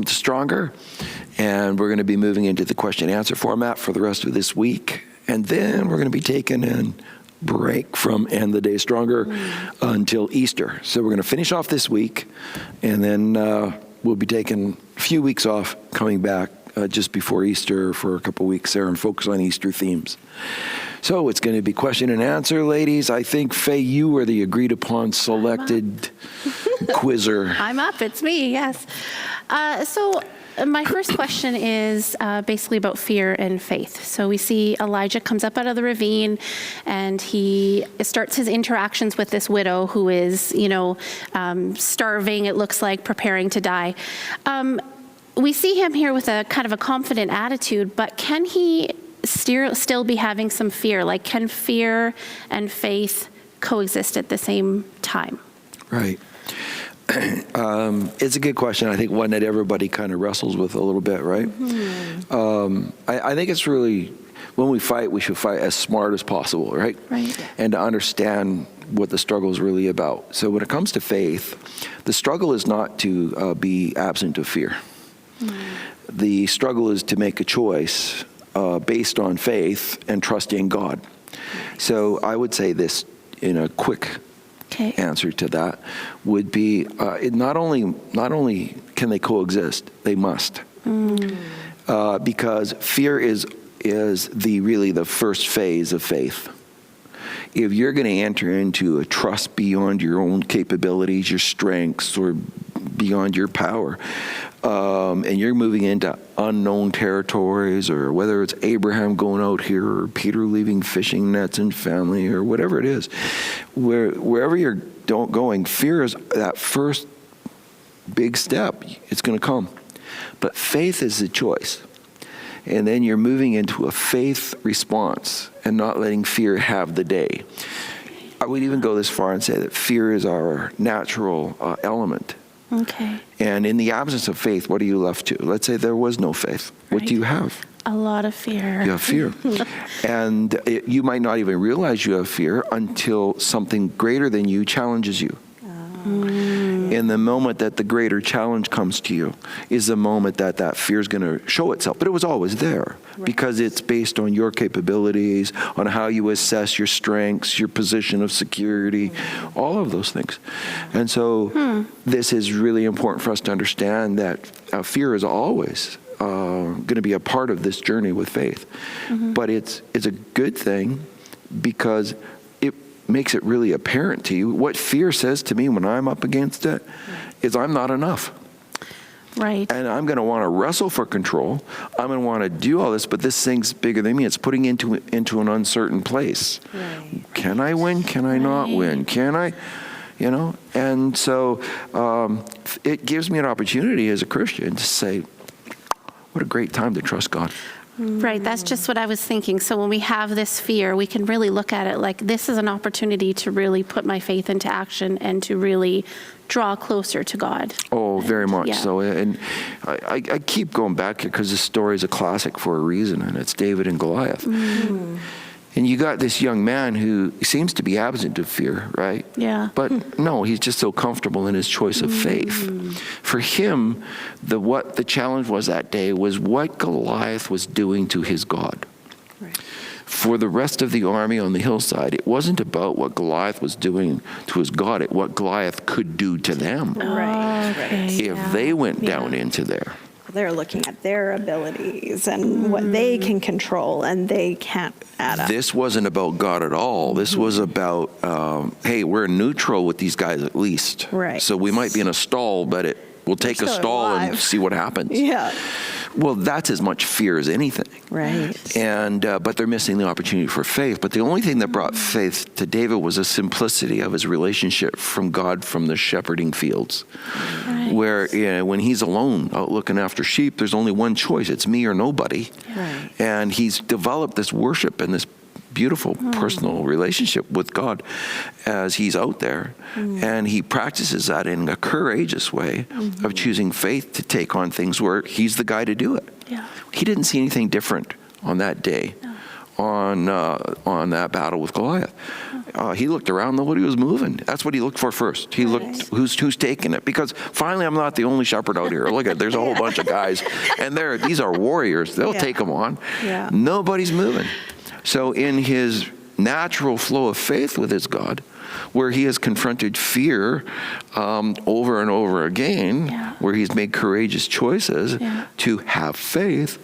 to stronger. And we're going to be moving into the question and answer format for the rest of this week. And then we're going to be taking a break from End the Day Stronger until Easter. So we're going to finish off this week, and then we'll be taking a few weeks off, coming back just before Easter for a couple weeks there and focus on Easter themes. So it's going to be question and answer, ladies. I think, Faye, you were the agreed upon selected quizzer. I'm up. It's me, yes. So my first question is basically about fear and faith. So we see Elijah comes up out of the ravine, and he starts his interactions with this widow who is, starving, it looks like, preparing to die. We see him here with a kind of a confident attitude, but can he still be having some fear? Like, can fear and faith coexist at the same time? Right. It's a good question. I think one that everybody kind of wrestles with a little bit, right? Mm-hmm. I think it's really, when we fight, we should fight as smart as possible, right? Right. And to understand what the struggle is really about. So when it comes to faith, the struggle is not to be absent of fear. Mm. The struggle is to make a choice based on faith and trusting God. So I would say this in a quick answer to that would be not only can they coexist, they must. Because fear is really the first phase of faith. If you're going to enter into a trust beyond your own capabilities, your strengths, or beyond your power, and you're moving into unknown territories, or whether it's Abraham going out here or Peter leaving fishing nets and family or whatever it is, wherever you're going, fear is that first big step. It's going to come. But faith is the choice. And then you're moving into a faith response and not letting fear have the day. I would even go this far and say that fear is our natural element. Okay. And in the absence of faith, what are you left to? Let's say there was no faith. Right. What do you have? A lot of fear. You have fear. And you might not even realize you have fear until something greater than you challenges you. In the moment that the greater challenge comes to you is the moment that fear is going to show itself. But it was always there, right, because it's based on your capabilities, on how you assess your strengths, your position of security, all of those things. And so this is really important for us to understand that fear is always going to be a part of this journey with faith. But it's a good thing because it makes it really apparent to you. What fear says to me when I'm up against it is I'm not enough. Right. And I'm going to want to wrestle for control. I'm going to want to do all this, but this thing's bigger than me. It's putting into an uncertain place. Right. Can I win? Can I not win? Can I? And so it gives me an opportunity as a Christian to say, what a great time to trust God. Right, that's just what I was thinking. So when we have this fear, we can really look at it like this is an opportunity to really put my faith into action and to really draw closer to God. Oh, very much so. And I keep going back here because this story is a classic for a reason, and it's David and Goliath. And you got this young man who seems to be absent of fear, right? Yeah. But no, he's just so comfortable in his choice of faith. For him, what the challenge was that day was what Goliath was doing to his God. Right. For the rest of the army on the hillside, it wasn't about what Goliath was doing to his God, it what Goliath could do to them. Right. If they went down into there. They're looking at their abilities and what they can control, and they can't add up. This wasn't about God at all. This was about, hey, we're neutral with these guys at least. Right. So we might be in a stall, but we'll take a stall and see what happens. Yeah. Well, that's as much fear as anything. Right. And but they're missing the opportunity for faith. But the only thing that brought faith to David was the simplicity of his relationship from God from the shepherding fields. Right. Where when he's alone out looking after sheep, there's only one choice. It's me or nobody. Right. And he's developed this worship and this beautiful personal relationship with God as he's out there. And he practices that in a courageous way of choosing faith to take on things where he's the guy to do it. Yeah. He didn't see anything different on that day on that battle with Goliath. He looked around, nobody was moving. That's what he looked for first. He looked, who's taking it? Because finally, I'm not the only shepherd out here. Look at, there's a whole bunch of guys, and these are warriors. They'll take them on. Yeah. Nobody's moving. So in his natural flow of faith with his God, where he has confronted fear over and over again, where he's made courageous choices to have faith,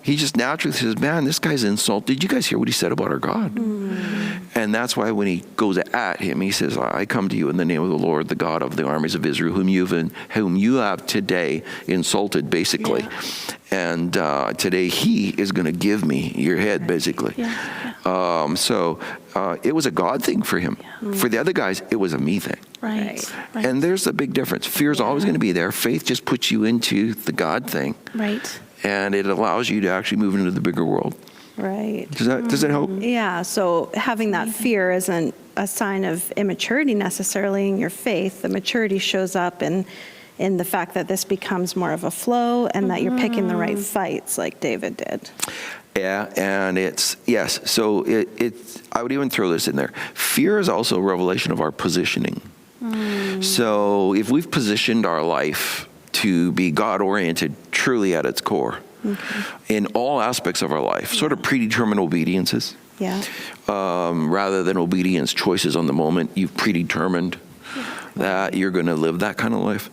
he just naturally says, man, this guy's insulted. Did you guys hear what he said about our God? And that's why when he goes at him, he says, I come to you in the name of the Lord, the God of the armies of Israel, whom you have today insulted, basically. And today he is going to give me your head, basically. So it was a God thing for him. For the other guys, it was a me thing. Right. And there's the big difference. Fear is always going to be there. Faith just puts you into the God thing. Right. And it allows you to actually move into the bigger world. Right. Does that help? Yeah, so having that fear isn't a sign of immaturity necessarily in your faith. The maturity shows up in the fact that this becomes more of a flow and that you're picking the right fights like David did. Yeah, and so I would even throw this in there. Fear is also a revelation of our positioning. So if we've positioned our life to be God-oriented truly at its core, in all aspects of our life, sort of predetermined obediences. Rather than obedience choices on the moment, you've predetermined that you're going to live that kind of life.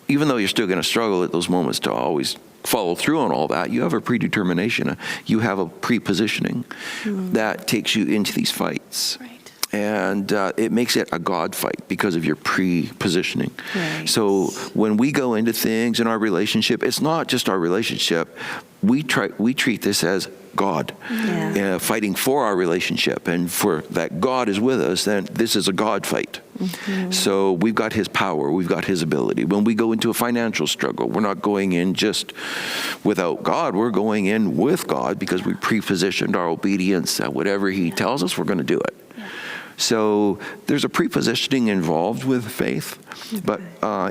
Even though you're still going to struggle at those moments to always follow through on all that, you have a predetermination. You have a prepositioning that takes you into these fights. Right. And it makes it a God fight because of your pre-positioning. Right. So when we go into things in our relationship, it's not just our relationship. We treat this as God fighting for our relationship, and for that God is with us. Then this is a God fight. So we've got His power, we've got His ability. When we go into a financial struggle, we're not going in just without God. We're going in with God because we pre-positioned our obedience at whatever He tells us. We're going to do it. So there's a prepositioning involved with faith, but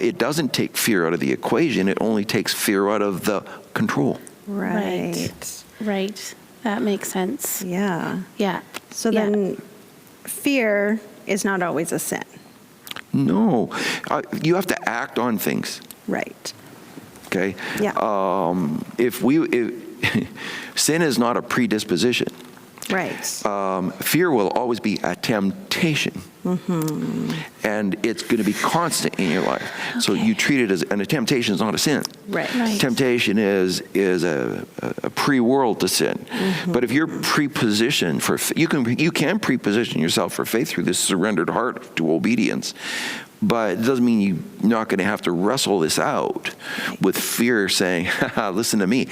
it doesn't take fear out of the equation. It only takes fear out of the control. Right. That makes sense. Yeah. Yeah. So then fear is not always a sin. No. You have to act on things. Right. Okay? Yeah. Sin is not a predisposition. Right. Fear will always be a temptation. And it's going to be constant in your life. Okay. So you treat it as, and a temptation is not a sin. Right. Temptation is a pre-world to sin. But if you're pre-positioned for, you can pre-position yourself for faith through this surrendered heart to obedience. But it doesn't mean you're not going to have to wrestle this out with fear saying, listen to me,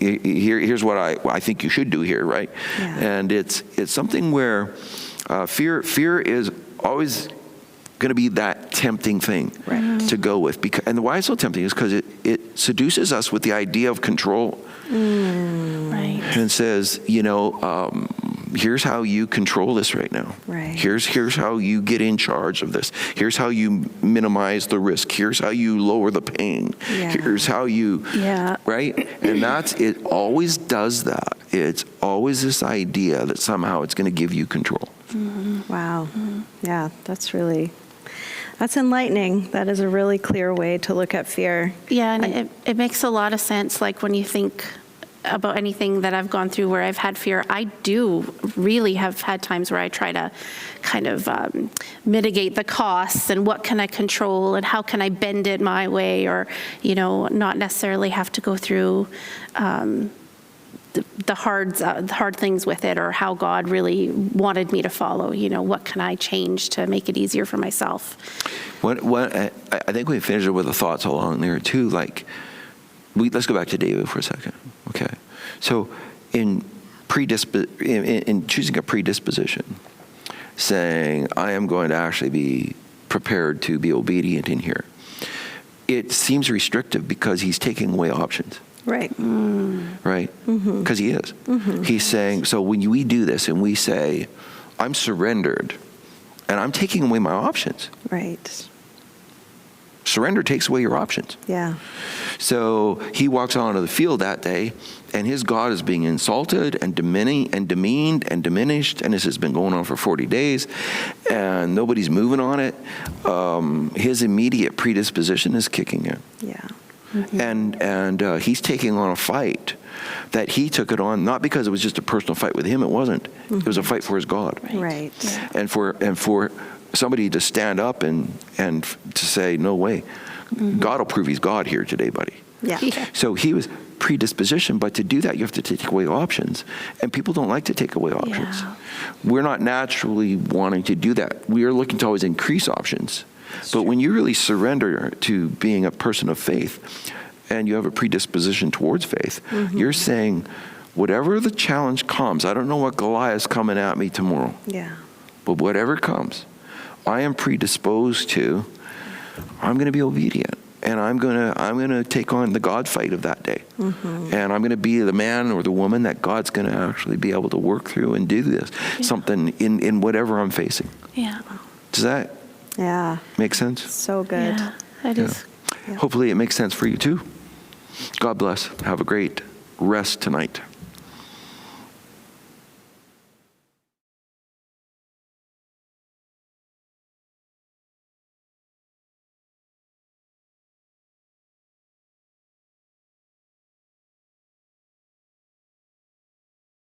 here's what I think you should do here, right? Yeah. And it's something where fear is always going to be that tempting thing to go with. And why it's so tempting is because it seduces us with the idea of control. Right. And says, here's how you control this right now. Right. Here's how you get in charge of this. Here's how you minimize the risk. Here's how you lower the pain. Yeah. Here's how you, right? And it always does that. It's always this idea that somehow it's going to give you control. Wow. Yeah, that's enlightening. That is a really clear way to look at fear. Yeah, and it makes a lot of sense. Like when you think about anything that I've gone through where I've had fear, I do really have had times where I try to kind of mitigate the costs and what can I control and how can I bend it my way, or, not necessarily have to go through the hard things with it, or how God really wanted me to follow. What can I change to make it easier for myself? I think we finished it with the thoughts along there too. Let's go back to David for a second. Okay, so in choosing a predisposition, saying I am going to actually be prepared to be obedient in here, it seems restrictive because he's taking away options. Right. Right? Because he is. He's saying, so when we do this and we say, I'm surrendered and I'm taking away my options. Right. Surrender takes away your options. Yeah. So he walks onto the field that day, and his God is being insulted and demeaned and diminished, and this has been going on for 40 days, and nobody's moving on it. His immediate predisposition is kicking in. Yeah. And he's taking on a fight that he took it on, not because it was just a personal fight with him. It wasn't. It was a fight for his God. Right. Yeah. And for somebody to stand up and to say, no way, God will prove he's God here today, buddy. Yeah. Yeah. So he was predisposition, but to do that, you have to take away options. And people don't like to take away options. Yeah. We're not naturally wanting to do that. We are looking to always increase options. But when you really surrender to being a person of faith and you have a predisposition towards faith, you're saying, whatever the challenge comes, I don't know what Goliath's coming at me tomorrow, Yeah. but whatever comes, I am predisposed to, I'm going to be obedient. And I'm gonna take on the God fight of that day. And I'm going to be the man or the woman that God's going to actually be able to work through and do this, something in whatever I'm facing. Yeah. Does that Yeah. make sense? So good. Yeah. That is. Yeah. Hopefully it makes sense for you too. God bless. Have a great rest tonight.